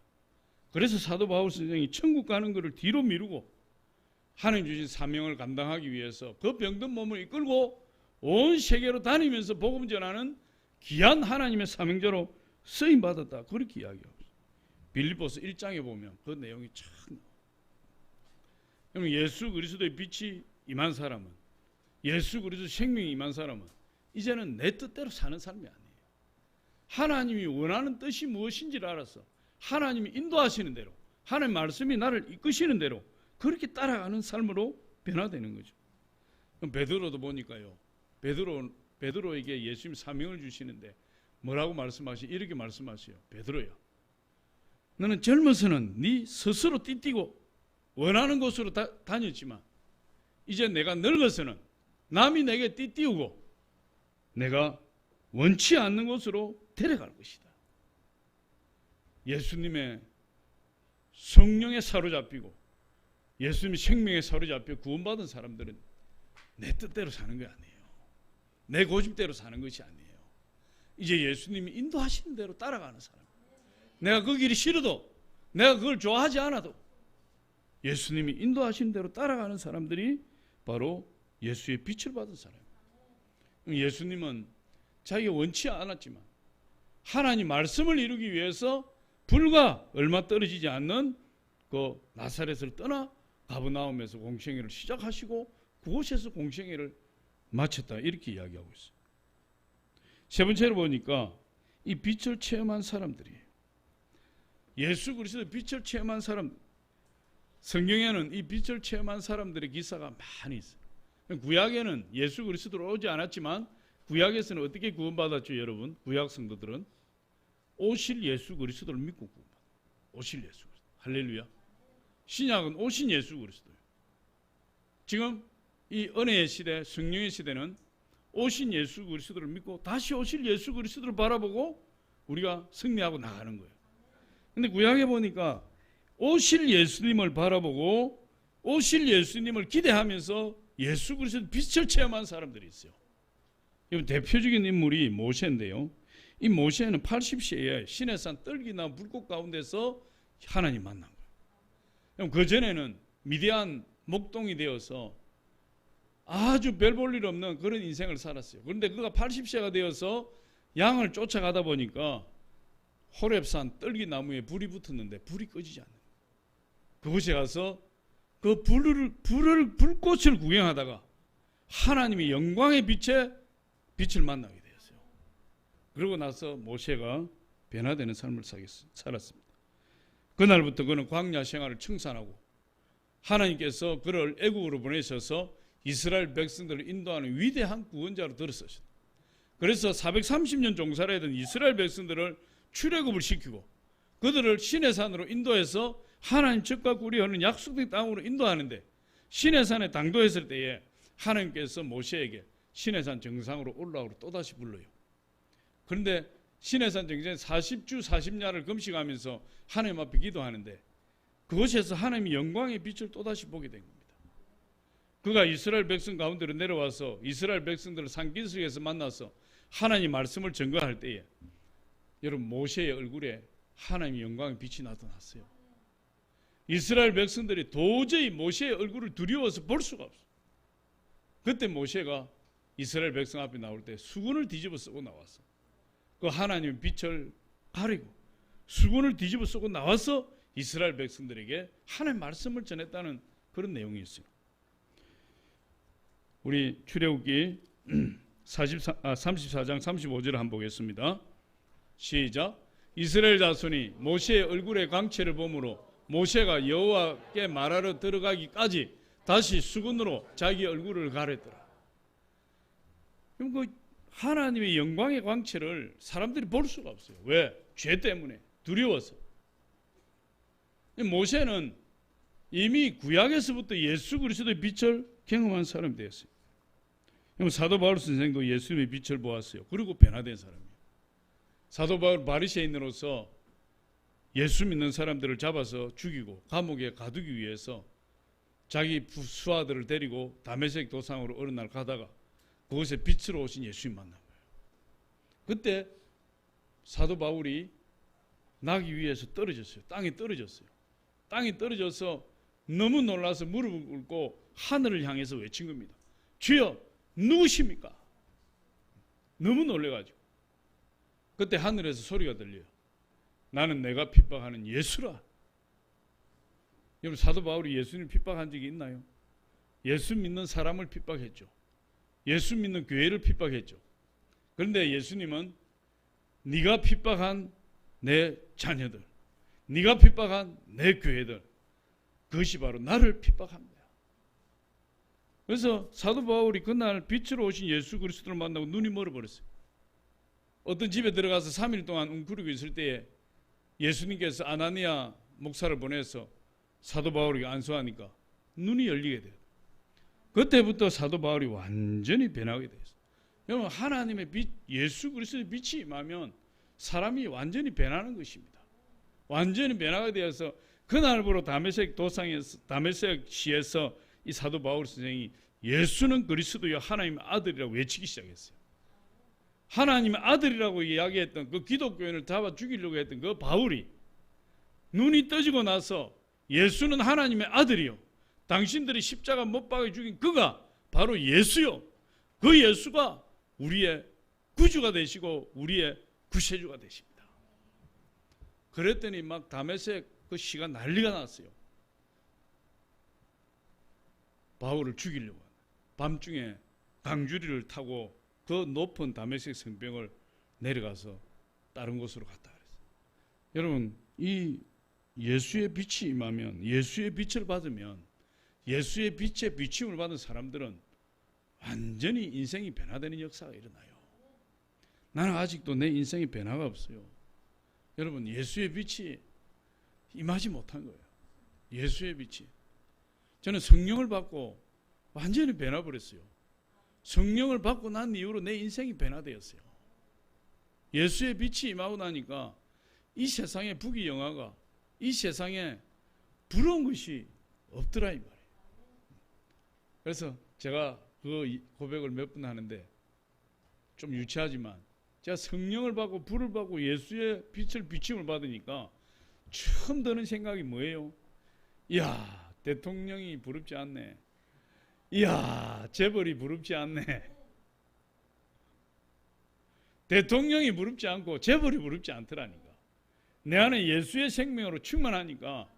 그래서 사도 바울 선생이 천국 가는 것을 뒤로 미루고 하나님 주신 사명을 감당하기 위해서 그 병든 몸을 이끌고 온 세계로 다니면서 복음 전하는 귀한 하나님의 사명자로 쓰임 받았다. 그렇게 이야기하고 있어요. 빌립보서 1장에 보면 그 내용이 참 나와요. 예수 그리스도의 빛이 임한 사람은 예수 그리스도의 생명이 임한 사람은 이제는 내 뜻대로 사는 삶이 아니에요. 하나님이 원하는 뜻이 무엇인지를 알아서 하나님이 인도하시는 대로 하나님 말씀이 나를 이끄시는 대로 그렇게 따라가는 삶으로 변화되는 거죠. 베드로도 보니까요. 베드로에게 예수님 사명을 주시는데 뭐라고 말씀하시요? 이렇게 말씀하세요. 베드로야, 너는 젊어서는 네 스스로 띠뛰고 원하는 곳으로 다녔지만 이제 내가 늙어서는 남이 내게 띠띠우고 내가 원치 않는 곳으로 데려갈 것이다. 예수님의 성령에 사로잡히고 예수님의 생명에 사로잡혀 구원받은 사람들은 내 뜻대로 사는 게 아니에요. 내 고집대로 사는 것이 아니에요. 이제 예수님이 인도하시는 대로 따라가는 사람. 내가 그 길이 싫어도, 내가 그걸 좋아하지 않아도 예수님이 인도하시는 대로 따라가는 사람들이 바로 예수의 빛을 받은 사람이에요. 예수님은 자기가 원치 않았지만 하나님 말씀을 이루기 위해서 불과 얼마 떨어지지 않는 그 나사렛을 떠나 가버나움에서 공생애를 시작하시고 그곳에서 공생애를 마쳤다, 이렇게 이야기하고 있어요. 세 번째로 보니까 이 빛을 체험한 사람들이, 예수 그리스도의 빛을 체험한 사람, 성경에는 이 빛을 체험한 사람들의 기사가 많이 있어요. 구약에는 예수 그리스도로 오지 않았지만 구약에서는 어떻게 구원받았죠, 여러분? 구약 성도들은 오실 예수 그리스도를 믿고 구원받아요. 오실 예수 그리스도. 할렐루야. 신약은 오신 예수 그리스도예요. 지금 이 은혜의 시대, 성령의 시대는 오신 예수 그리스도를 믿고 다시 오실 예수 그리스도를 바라보고 우리가 승리하고 나가는 거예요. 근데 구약에 보니까 오실 예수님을 바라보고 오실 예수님을 기대하면서 예수 그리스도의 빛을 체험한 사람들이 있어요. 대표적인 인물이 모세인데요. 이 모세는 80세에 시내산 떨기나 불꽃 가운데서 하나님 만난 거예요. 그 전에는 미디안 목동이 되어서 아주 별 볼 일 없는 그런 인생을 살았어요. 그런데 그가 80세가 되어서 양을 쫓아가다 보니까 호렙산 떨기나무에 불이 붙었는데 불이 꺼지지 않는 거예요. 그곳에 가서 그 불꽃을 구경하다가 하나님의 영광의 빛을 만나게 되었어요. 그러고 나서 모세가 변화되는 삶을 살았습니다. 그날부터 그는 광야 생활을 청산하고 하나님께서 그를 애국으로 보내셔서 이스라엘 백성들을 인도하는 위대한 구원자로 들었었어요. 그래서 430년 종사를 했던 이스라엘 백성들을 출애굽을 시키고 그들을 시내산으로 인도해서 하나님 적과 꿀이하는 약속된 땅으로 인도하는데, 시내산에 당도했을 때에 하나님께서 모세에게 시내산 정상으로 올라오고 또다시 불러요. 그런데 시내산 정상에 40주 40야를 금식하면서 하나님 앞에 기도하는데 그곳에서 하나님의 영광의 빛을 또다시 보게 된 겁니다. 그가 이스라엘 백성 가운데로 내려와서 이스라엘 백성들을 산기슭에서 만나서 하나님 말씀을 전거할 때에 여러분 모세의 얼굴에 하나님의 영광의 빛이 나타났어요. 이스라엘 백성들이 도저히 모세의 얼굴을 두려워서 볼 수가 없어요. 그때 모세가 이스라엘 백성 앞에 나올 때 수건을 뒤집어 쓰고 나왔어. 그 하나님의 빛을 가리고 수건을 뒤집어 쓰고 나와서 이스라엘 백성들에게 하나님의 말씀을 전했다는 그런 내용이 있어요. 우리 출애굽기 34장 35절을 한번 보겠습니다. 시작. 이스라엘 자손이 모세의 얼굴의 광채를 보므로 모세가 여호와께 말하러 들어가기까지 다시 수건으로 자기 얼굴을 가렸더라. 그럼 그 하나님의 영광의 광채를 사람들이 볼 수가 없어요. 왜? 죄 때문에, 두려워서. 모세는 이미 구약에서부터 예수 그리스도의 빛을 경험한 사람이 되었어요. 사도 바울 선생도 예수님의 빛을 보았어요. 그리고 변화된 사람이에요. 사도 바울 바리새인으로서 예수 믿는 사람들을 잡아서 죽이고 감옥에 가두기 위해서 자기 수하들을 데리고 다메섹 도상으로 어느 날 가다가 그곳에 빛으로 오신 예수님 만난 거예요. 그때 사도 바울이 나기 위해서 떨어졌어요. 땅에 떨어졌어요. 땅에 떨어져서 너무 놀라서 무릎을 꿇고 하늘을 향해서 외친 겁니다. 주여 누구십니까? 너무 놀래가지고 그때 하늘에서 소리가 들려요. 나는 내가 핍박하는 예수라. 여러분 사도 바울이 예수님 핍박한 적이 있나요? 예수 믿는 사람을 핍박했죠. 예수 믿는 교회를 핍박했죠. 그런데 예수님은 네가 핍박한 내 자녀들, 네가 핍박한 내 교회들, 그것이 바로 나를 핍박합니다. 그래서 사도 바울이 그날 빛으로 오신 예수 그리스도를 만나고 눈이 멀어버렸어요. 어떤 집에 들어가서 3일 동안 웅크리고 있을 때에 예수님께서 아나니아 목사를 보내서 사도 바울에게 안수하니까 눈이 열리게 돼요. 그때부터 사도 바울이 완전히 변하게 됐어요. 여러분, 하나님의 빛, 예수 그리스도의 빛이 임하면 사람이 완전히 변하는 것입니다. 완전히 변화가 되어서 그날부로 다메섹 시에서 이 사도 바울 선생이 예수는 그리스도여 하나님의 아들이라고 외치기 시작했어요. 하나님의 아들이라고 이야기했던 그 기독교인을 잡아 죽이려고 했던 그 바울이 눈이 떠지고 나서 예수는 하나님의 아들이요, 당신들이 십자가 못 박아 죽인 그가 바로 예수요, 그 예수가 우리의 구주가 되시고 우리의 구세주가 되십니다. 그랬더니 막 다메섹 그 시가 난리가 났어요. 바울을 죽이려고 밤중에 강주리를 타고 그 높은 다메섹 성벽을 내려가서 다른 곳으로 갔다 그랬어요. 여러분, 이 예수의 빛이 임하면, 예수의 빛을 받으면, 예수의 빛에 비침을 받은 사람들은 완전히 인생이 변화되는 역사가 일어나요. 나는 아직도 내 인생에 변화가 없어요. 여러분, 예수의 빛이 임하지 못한 거예요. 예수의 빛이. 저는 성령을 받고 완전히 변화버렸어요. 성령을 받고 난 이후로 내 인생이 변화되었어요. 예수의 빛이 임하고 나니까 이 세상에 부귀영화가, 이 세상에 부러운 것이 없더라 이 말이에요. 그래서 제가 그 고백을 몇 번 하는데 좀 유치하지만, 제가 성령을 받고 불을 받고 예수의 빛을 비침을 받으니까 처음 드는 생각이 뭐예요? 이야, 대통령이 부럽지 않네. 이야, 재벌이 부럽지 않네. 대통령이 부럽지 않고 재벌이 부럽지 않더라니까. 내 안에 예수의 생명으로 충만하니까,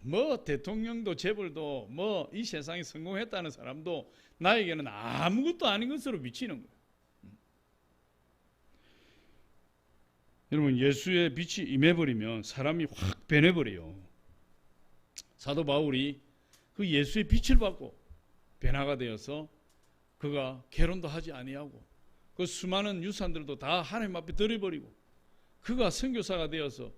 뭐 대통령도 재벌도 뭐 이 세상에 성공했다는 사람도 나에게는 아무것도 아닌 것으로 비치는 거예요. 여러분, 예수의 빛이 임해버리면 사람이 확 변해버려요. 사도 바울이 그 예수의 빛을 받고 변화가 되어서 그가 결혼도 하지 아니하고 그 수많은 유산들도 다 하나님 앞에 드려버리고 그가 선교사가 되어서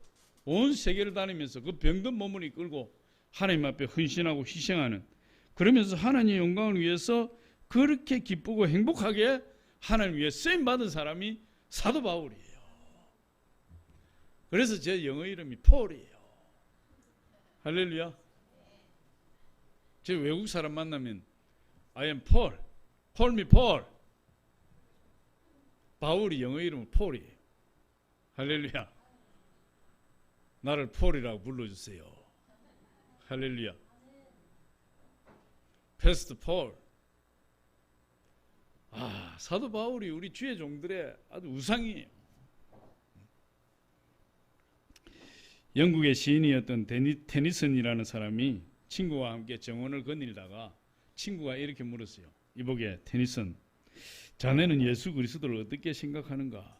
온 세계를 다니면서 그 병든 몸을 이끌고 하나님 앞에 헌신하고 희생하는, 그러면서 하나님의 영광을 위해서 그렇게 기쁘고 행복하게 하나님 위해 쓰임받은 사람이 사도 바울이에요. 그래서 제 영어 이름이 폴이에요. 할렐루야. 제 외국 사람 만나면 I am Paul, call me Paul. 바울이 영어 이름은 폴이에요. 할렐루야. 나를 폴이라고 불러주세요. 할렐루야. 패스트 폴. 사도 바울이 우리 주의 종들의 아주 우상이에요. 영국의 시인이었던 테니슨이라는 사람이 친구와 함께 정원을 거닐다가 친구가 이렇게 물었어요. 이보게, 테니슨, 자네는 예수 그리스도를 어떻게 생각하는가?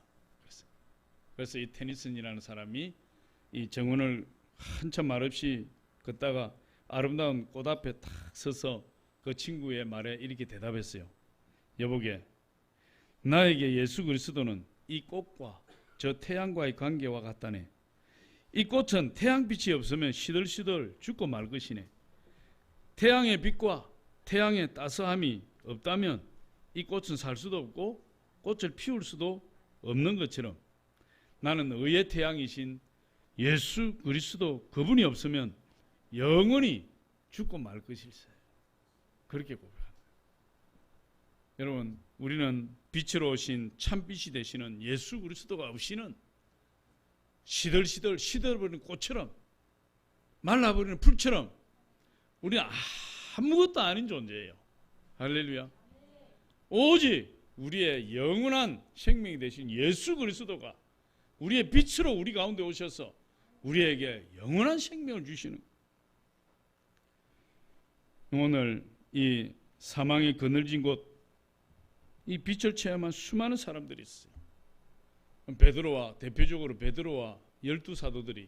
그래서 이 테니슨이라는 사람이 이 정원을 한참 말없이 걷다가 아름다운 꽃 앞에 탁 서서 그 친구의 말에 이렇게 대답했어요. 여보게, 나에게 예수 그리스도는 이 꽃과 저 태양과의 관계와 같다네. 이 꽃은 태양빛이 없으면 시들시들 죽고 말 것이네. 태양의 빛과 태양의 따스함이 없다면 이 꽃은 살 수도 없고 꽃을 피울 수도 없는 것처럼 나는 의의 태양이신 예수 그리스도, 그분이 없으면 영원히 죽고 말 것일세. 그렇게 고백합니다. 여러분, 우리는 빛으로 오신 참빛이 되시는 예수 그리스도가 없이는 시들버리는 꽃처럼, 말라버리는 풀처럼 우리는 아무것도 아닌 존재예요. 할렐루야. 오직 우리의 영원한 생명이 되신 예수 그리스도가 우리의 빛으로 우리 가운데 오셔서 우리에게 영원한 생명을 주시는, 오늘 이 사망의 그늘진 곳, 이 빛을 체험한 수많은 사람들이 있어요. 대표적으로 베드로와 12사도들이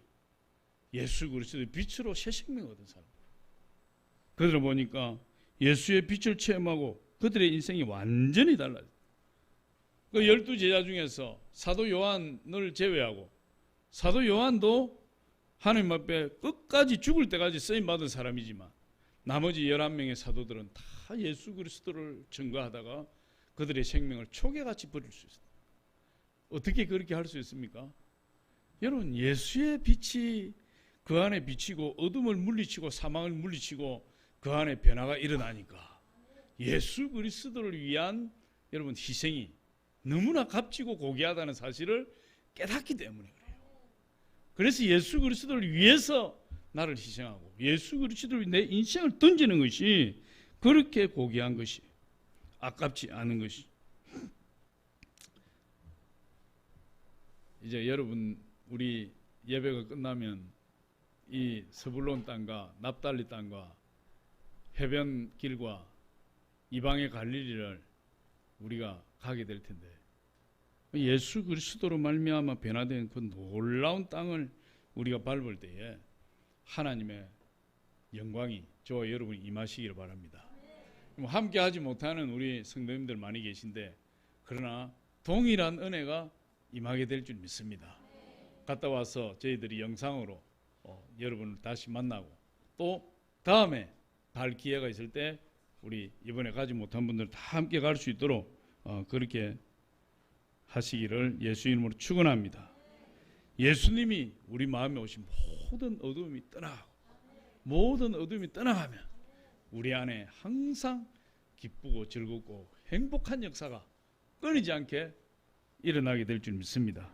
예수 그리스도의 빛으로 새 생명을 얻은 사람. 그들을 보니까 예수의 빛을 체험하고 그들의 인생이 완전히 달라요. 그 12제자 중에서 사도 요한을 제외하고, 사도 요한도 하나님 앞에 끝까지 죽을 때까지 쓰임받은 사람이지만 나머지 11명의 사도들은 다 예수 그리스도를 증거하다가 그들의 생명을 초계같이 버릴 수 있어요. 어떻게 그렇게 할 수 있습니까? 여러분, 예수의 빛이 그 안에 비치고 어둠을 물리치고 사망을 물리치고 그 안에 변화가 일어나니까 예수 그리스도를 위한 여러분 희생이 너무나 값지고 고귀하다는 사실을 깨닫기 때문에 그래요. 그래서 예수 그리스도를 위해서 나를 희생하고 예수 그리스도를 내 인생을 던지는 것이 그렇게 고귀한 것이 아깝지 않은 것이. 이제 여러분, 우리 예배가 끝나면 이 스불론 땅과 납달리 땅과 해변길과 이방의 갈릴리를 우리가 가게 될 텐데, 예수 그리스도로 말미암아 변화된 그 놀라운 땅을 우리가 밟을 때에 하나님의 영광이 저와 여러분이 임하시기를 바랍니다. 함께 하지 못하는 우리 성도님들 많이 계신데, 그러나 동일한 은혜가 임하게 될 줄 믿습니다. 갔다 와서 저희들이 영상으로 여러분을 다시 만나고, 또 다음에 갈 기회가 있을 때 우리 이번에 가지 못한 분들 다 함께 갈 수 있도록 그렇게 하시기를 예수 이름으로 축원합니다. 예수님이 우리 마음에 오신 모든 어둠이 떠나가고 모든 어둠이 떠나가면 우리 안에 항상 기쁘고 즐겁고 행복한 역사가 끊이지 않게 일어나게 될 줄 믿습니다.